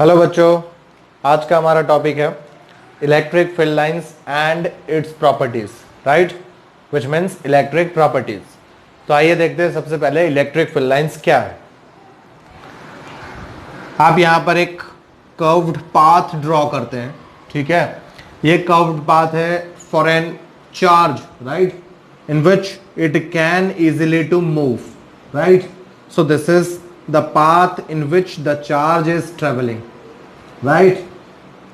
Hello बच्चों, आज का हमारा टॉपिक है electric field lines and its properties, right, which means electric properties. तो आइए देखते हैं सबसे पहले इलेक्ट्रिक फील्ड लाइंस क्या है। आप यहां पर एक कर्व्ड पाथ ड्रॉ करते हैं, ठीक है। ये कर्व्ड पाथ है for an charge, right, in which it can easily to move, right. So this is the path in which the charge is travelling, right.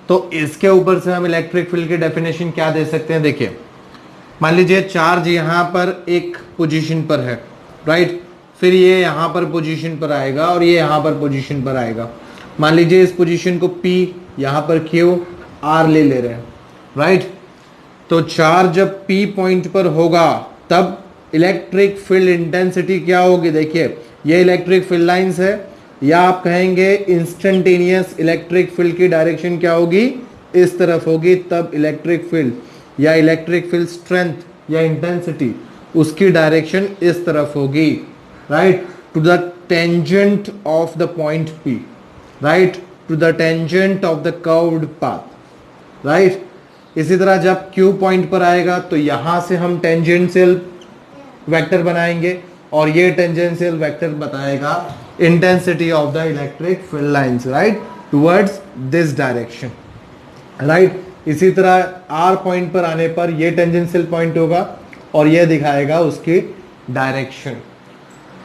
तो इसके ऊपर से हम इलेक्ट्रिक फील्ड की डेफिनेशन क्या दे सकते हैं। देखिए, मान लीजिए चार्ज यहां पर एक पोजीशन पर है, राइट, फिर ये यहां पर पोजीशन पर आएगा और ये यहां पर पोजीशन पर आएगा। मान लीजिए इस पोजीशन को P, यहां पर Q, R ले रहे हैं, राइट। तो चार्ज जब P पॉइंट पर होगा तब इलेक्ट्रिक फील्ड इंटेंसिटी क्या होगी। देखिए, ये इलेक्ट्रिक फील्ड लाइंस है, या आप कहेंगे इंस्टेंटेनियस इलेक्ट्रिक फील्ड की डायरेक्शन क्या होगी, इस तरफ होगी। तब इलेक्ट्रिक फील्ड या इलेक्ट्रिक फील्ड स्ट्रेंथ या इंटेंसिटी उसकी डायरेक्शन इस तरफ होगी, right, to the tangent of the point P, right, to the tangent of the curved path, right. इसी तरह जब Q पॉइंट पर आएगा तो यहां से हम टेंजेंशियल वेक्टर बनाएंगे और ये टेंजेंशियल वेक्टर बताएगा intensity of the electric field lines, right, towards this direction, right. इसी तरह R पॉइंट पर आने पर ये टेंजेंशियल पॉइंट होगा और ये दिखाएगा उसकी डायरेक्शन।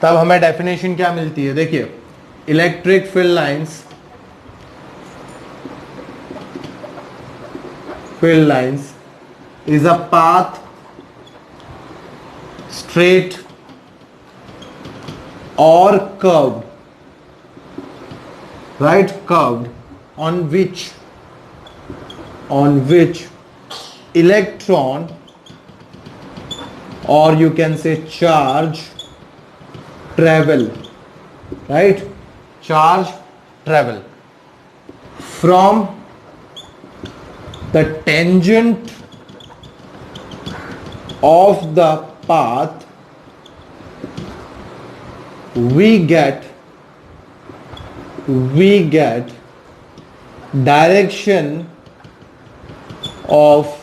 तब हमें डेफिनेशन क्या मिलती है। देखिए, electric field lines is a path straight or curved, right, curved, on which electron, or you can say charge, travel, right, charge travel from the tangent of the path we get direction of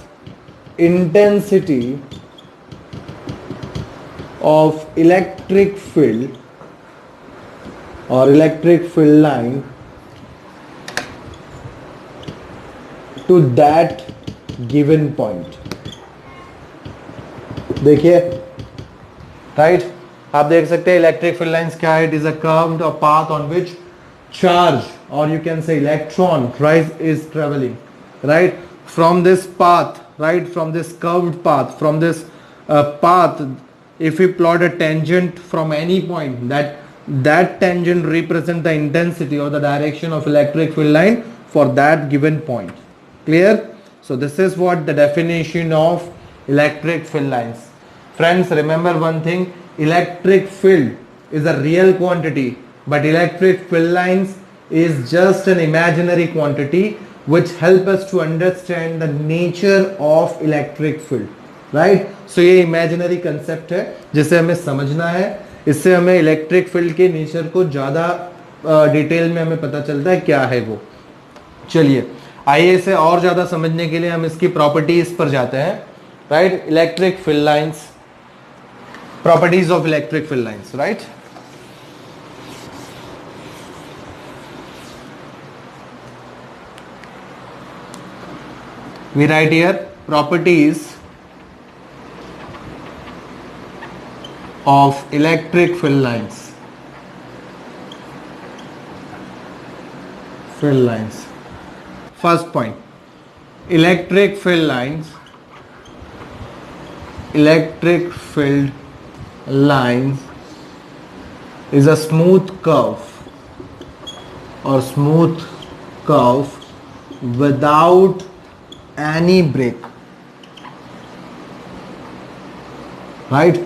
intensity of electric field or electric field line to that given point। देखिए, right, आप देख सकते हैं electric field lines क्या है। It is a curved path on which charge और you can say electron is travelling, right, from this path, right, from this curved path, from this path, if we plot a tangent from any point, that tangent represent the intensity or the direction of electric field line for that given point। Clear? So this is what the definition of electric field lines। Friends, remember one thing, electric field is a real quantity, but electric field lines is just an imaginary quantity which help us to understand the nature of electric field, right? So ये imaginary concept है जिसे हमें समझना है। इससे हमें electric field के nature को ज़्यादा डिटेल में हमें पता चलता है क्या है वो। चलिए, आइए इसे और ज़्यादा समझने के लिए हम इसकी प्रॉपर्टीज पर जाते हैं, right. Electric field lines, properties of electric field lines, right? We write here properties of electric field lines, first point, electric field lines is a smooth curve without any break, right।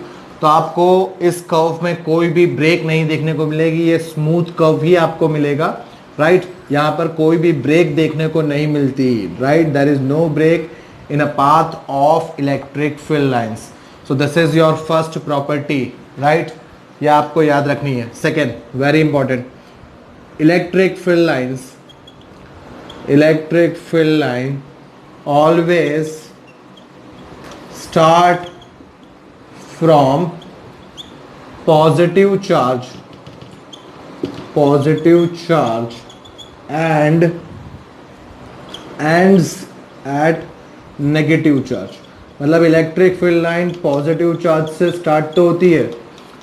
तो आपको इस curve में कोई भी break नहीं देखने को मिलेगी, ये स्मूथ कर्व ही आपको मिलेगा, राइट। यहां पर कोई भी ब्रेक देखने को नहीं मिलती, right. There is no break in a path of electric field lines. So this is your first property, right, ये आपको याद रखनी है। Second, very important, electric field lines electric fill line always start from positive charge and ends at negative charge. मतलब electric field line positive charge से start तो होती है,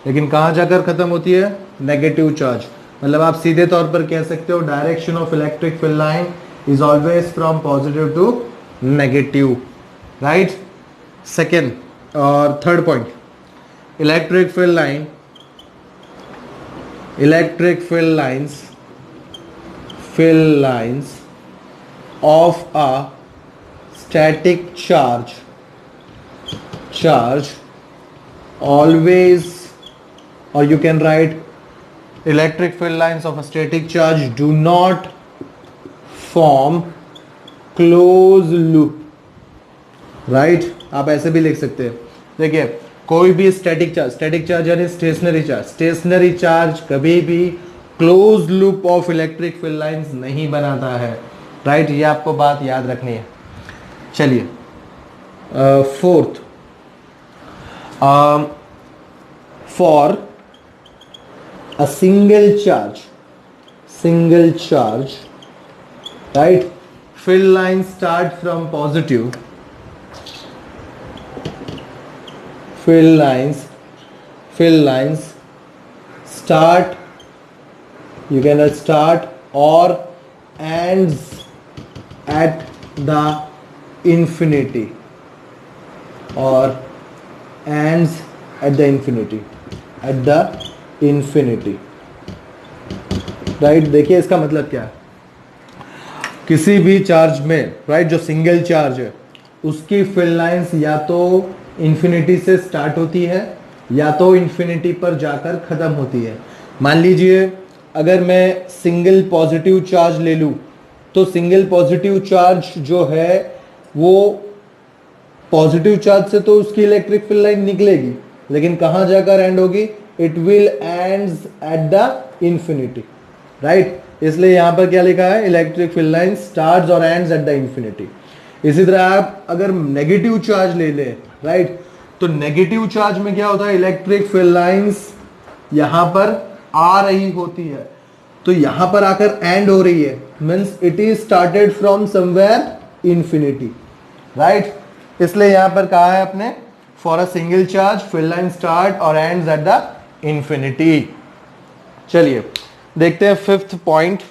लेकिन कहाँ जाकर खत्म होती है? Negative charge. मतलब आप सीधे तौर पर कह सकते हो direction of electric field line is always from positive to negative. Right. Second और third point, electric field lines of a static charge always, or you can write electric field lines of a static charge do not form closed loop. Right. आप ऐसे भी लिख सकते हैं. देखिए कोई भी स्टैटिक चार्ज यानी स्टेशनरी चार्ज कभी भी close loop of electric field lines नहीं बनाता है. राइट. ये आपको बात याद रखनी है. चलिए fourth, for a single charge, right, fill lines start from positive. Fill lines start, you can start or ends at the infinity, right. देखिए इसका मतलब क्या है. किसी भी चार्ज में, राइट, जो सिंगल चार्ज है उसकी फिल लाइंस या तो इंफिनिटी से स्टार्ट होती है या तो इंफिनिटी पर जाकर खत्म होती है. मान लीजिए अगर मैं सिंगल पॉजिटिव चार्ज ले लूं तो सिंगल पॉजिटिव चार्ज जो है वो पॉजिटिव चार्ज से तो उसकी इलेक्ट्रिक फील्ड लाइन निकलेगी, लेकिन कहां जाकर एंड होगी? It will ends at the infinity. Right. इसलिए यहां पर क्या लिखा है? इलेक्ट्रिक फील्ड लाइन स्टार्ट्स और एंड्स एट द इंफिनिटी. इसी तरह आप अगर नेगेटिव चार्ज ले लें, राइट, तो नेगेटिव चार्ज में क्या होता है? इलेक्ट्रिक फील्ड लाइंस यहां पर आ रही होती है, तो यहां पर आकर एंड हो रही है, means it is started from somewhere infinity. Right. इसलिए यहां पर कहा है अपने for a single charge field line start और एंड्स एट द इंफिनिटी. चलिए देखते हैं फिफ्थ पॉइंट.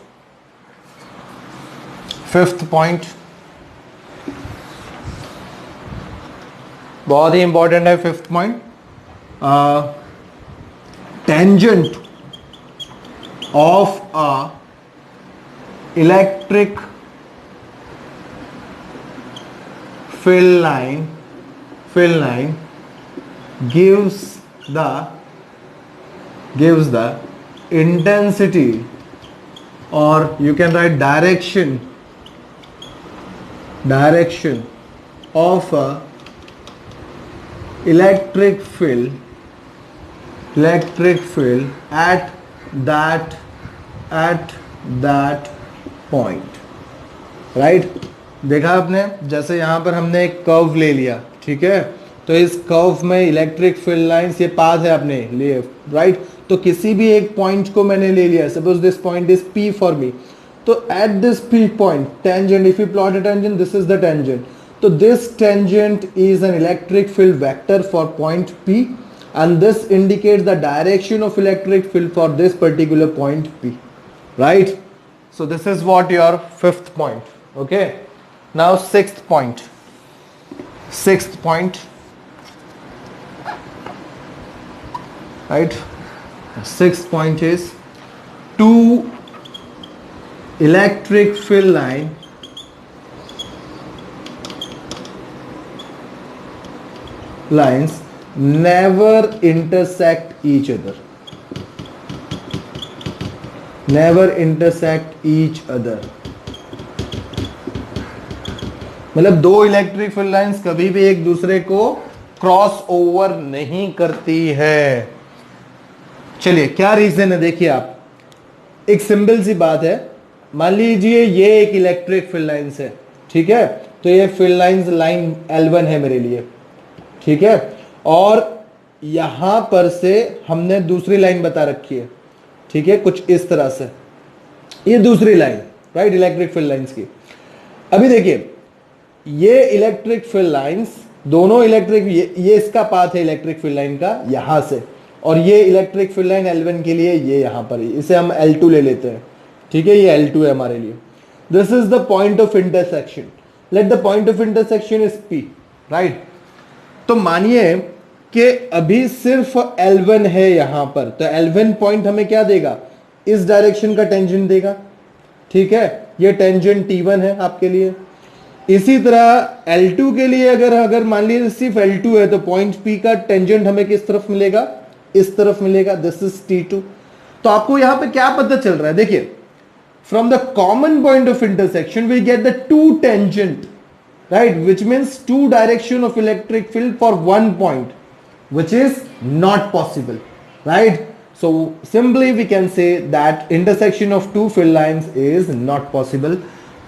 बहुत ही इंपॉर्टेंट है fifth point. Tangent of a electric fill line gives the intensity, or you can write direction of a electric field at that point. Right. देखा आपने, जैसे यहां पर हमने एक कर्व ले लिया, ठीक है, तो इस कर्व में इलेक्ट्रिक फील्ड लाइंस, ये पाथ है अपने लिए, राइट. तो किसी भी एक पॉइंट को मैंने ले लिया, suppose this point is P for me, तो at this P point tangent, if you plot a tangent, this is the tangent, तो this tangent is an electric field vector for point P and this indicates the direction of electric field for this particular point P. Right. So this is what your fifth point. Okay. Now sixth point. Right. Sixth point is two electric field lines never intersect each other. मतलब दो electric field lines कभी भी एक दूसरे को cross over नहीं करती है. चलिए क्या रीजन है, देखिए आप, एक सिंपल सी बात है. मान लीजिए ये एक इलेक्ट्रिक फील्ड लाइंस है, ठीक है, तो ये फील्ड लाइंस लाइन L1 है मेरे लिए, ठीक है, और यहां पर से हमने दूसरी लाइन बता रखी है, ठीक है, कुछ इस तरह से, ये दूसरी line, right, electric field lines की। अभी देखिए ये इलेक्ट्रिक फील्ड लाइंस दोनों इलेक्ट्रिक, ये इसका पाथ है इलेक्ट्रिक फील्ड लाइन का यहां से, और ये इलेक्ट्रिक फील्ड लाइन L1 के लिए ये यहां पर, इसे हम L2 ले लेते हैं, ठीक है, ये L2 है हमारे लिए। This is the point of intersection, let the point of intersection is P, right. तो मानिए कि अभी सिर्फ L1 है यहां पर, तो L1 पॉइंट हमें क्या देगा, इस डायरेक्शन का टेंजेंट देगा, ठीक है, ये टेंजेंट T1 है आपके लिए। इसी तरह L2 के लिए अगर मान लीजिए सिर्फ L2 है, तो पॉइंट P का टेंजेंट हमें किस तरफ मिलेगा, इस तरफ मिलेगा, दिस इज T2। तो आपको यहां पे क्या पता चल रहा है, देखिए, from the common point of intersection we get the two tangent, right, which means two direction of electric field for one point, which is not possible, right? So simply we can say that intersection of two field lines is not possible.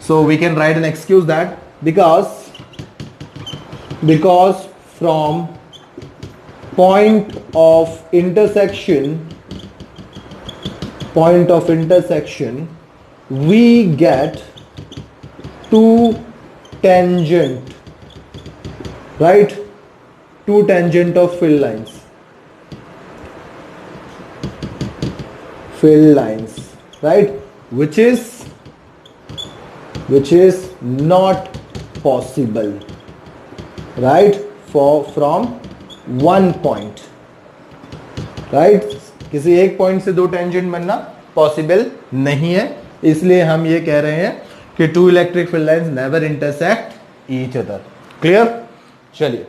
So we can write an excuse that because from point of intersection we get two tangent, right, two tangent of field lines, right, which is not possible, right, from one point, right, किसी एक point से दो tangent बनना possible नहीं है, इसलिए हम ये कह रहे हैं कि two electric field lines never intersect each other. Clear? चलिए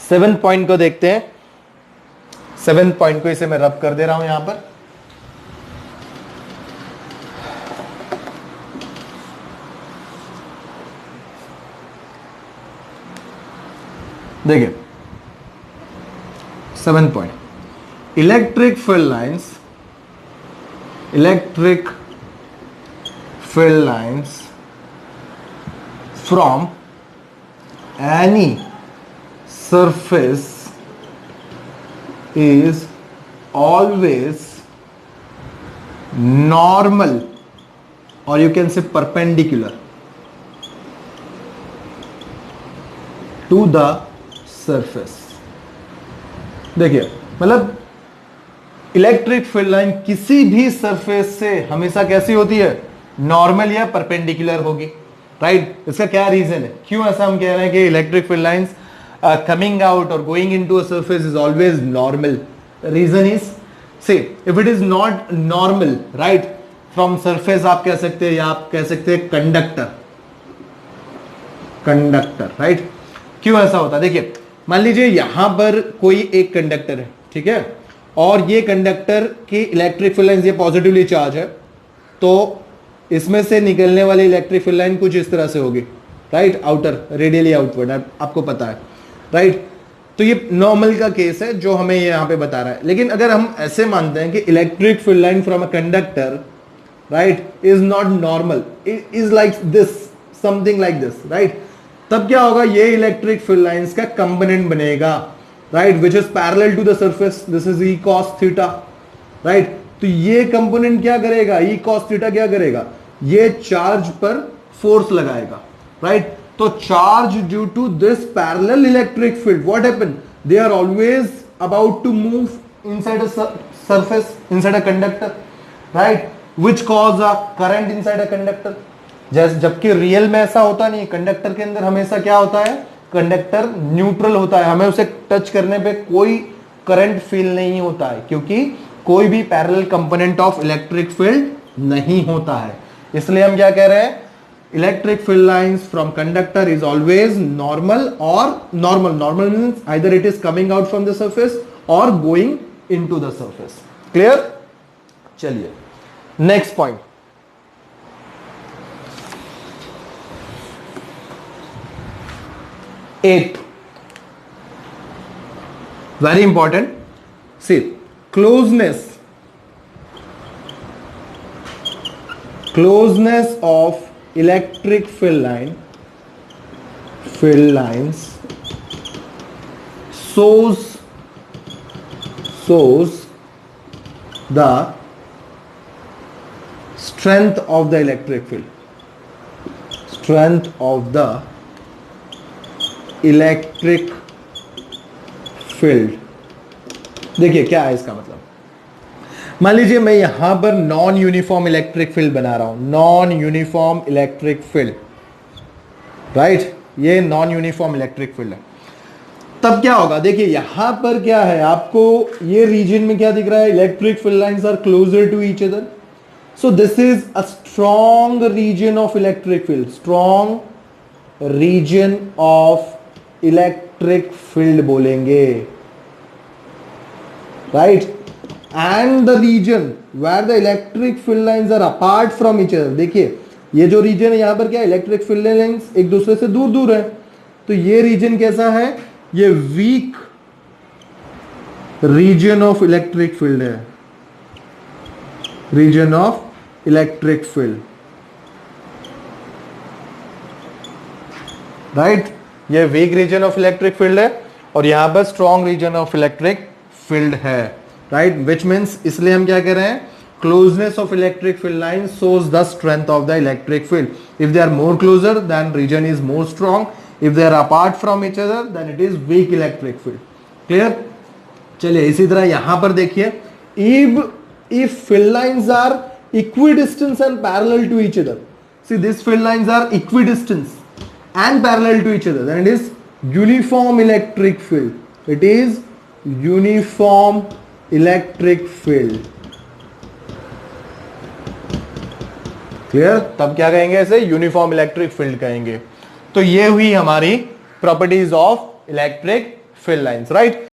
7th पॉइंट को देखते हैं। 7th पॉइंट को इसे मैं रब कर दे रहा हूं यहां पर। देखिए 7th point, electric field lines from any surface is always normal, or you can say perpendicular to the surface। देखिए मतलब इलेक्ट्रिक फील्ड लाइन किसी भी सरफेस से हमेशा कैसी होती है, नॉर्मल या परपेंडिकुलर होगी, राइट। इसका क्या रीजन है, क्यों ऐसा हम कह रहे हैं कि electric field lines coming out और going into a surface is always normal. Reason is, say if it is not normal, right, from surface आप कह सकते हैं, या आप कह सकते हैं कंडक्टर, राइट। क्यों ऐसा होता है, देखिए मान लीजिए यहां पर कोई एक कंडक्टर है, ठीक है, और ये कंडक्टर की इलेक्ट्रिक फील्ड लाइन ये पॉजिटिवली चार्ज है, तो इसमें से निकलने वाली इलेक्ट्रिक फील्ड लाइन कुछ इस तरह से होगी, राइट, आउटर रेडियली आउटवर्ड, आपको पता है, राइट। तो ये नॉर्मल का केस है जो हमें ये यहां पे बता रहा है। लेकिन अगर हम ऐसे मानते हैं कि electric field line from a conductor, right, is not normal, is like this, something like this, right, तब क्या होगा, ये इलेक्ट्रिक फील्ड लाइंस का कंपोनेंट बनेगा, राइट, which is parallel to the surface, this is E cos theta, right. तो ये component क्या करेगा, ई कॉस थीटा क्या करेगा, ये चार्ज पर फोर्स लगाएगा, राइट। तो charge due to this parallel electric field, what happen, they are always about to move inside a surface, inside a conductor, right, which cause a current inside a conductor. जबकि real में ऐसा होता नहीं, conductor के अंदर हमेशा क्या होता है, कंडक्टर न्यूट्रल होता है, हमें उसे टच करने पे कोई करंट फील नहीं होता है, क्योंकि कोई भी parallel component of electric field नहीं होता है। इसलिए हम क्या कह रहे हैं, electric field lines from conductor is always normal, और normal means either it is coming out from the surface और going into the surface. Clear? चलिए next point, eighth, very important, see, closeness closeness of electric fill lines shows the strength of the electric field. देखिए क्या है इसका मतलब। मान लीजिए मैं यहां पर नॉन यूनिफॉर्म इलेक्ट्रिक फील्ड बना रहा हूं, non uniform electric field, right, ये नॉन यूनिफॉर्म इलेक्ट्रिक फील्ड है। तब क्या होगा, देखिए यहां पर क्या है, आपको ये रीजन में क्या दिख रहा है, electric field lines are closer to each other, so this is a strong region of electric field, strong region of electric field बोलेंगे, right. And the region where the electric field lines are apart from each other, देखिए ये जो reason है यहां पर क्या, electric field lines एक दूसरे से दूर दूर है, तो ये रीजन कैसा है, ये weak region of electric field है, region of electric field, right. ये weak region of electric field है और यहां पर strong region of electric field है, राइट, विच मीन्स, इसलिए हम क्या कह रहे हैं, closeness of electric field line shows the strength of the electric field. If they are more closer, then region is more strong. If they are apart from each other, then it is weak electric field. Clear? चलिए इसी तरह यहां पर देखिए, if field lines are equidistant and parallel to each other, see these field lines are equidistant and parallel to each other, then it is uniform electric field. It is uniform electric field. Clear, तब क्या कहेंगे, ऐसे uniform electric field कहेंगे। तो ये हुई हमारी properties of electric field lines, right.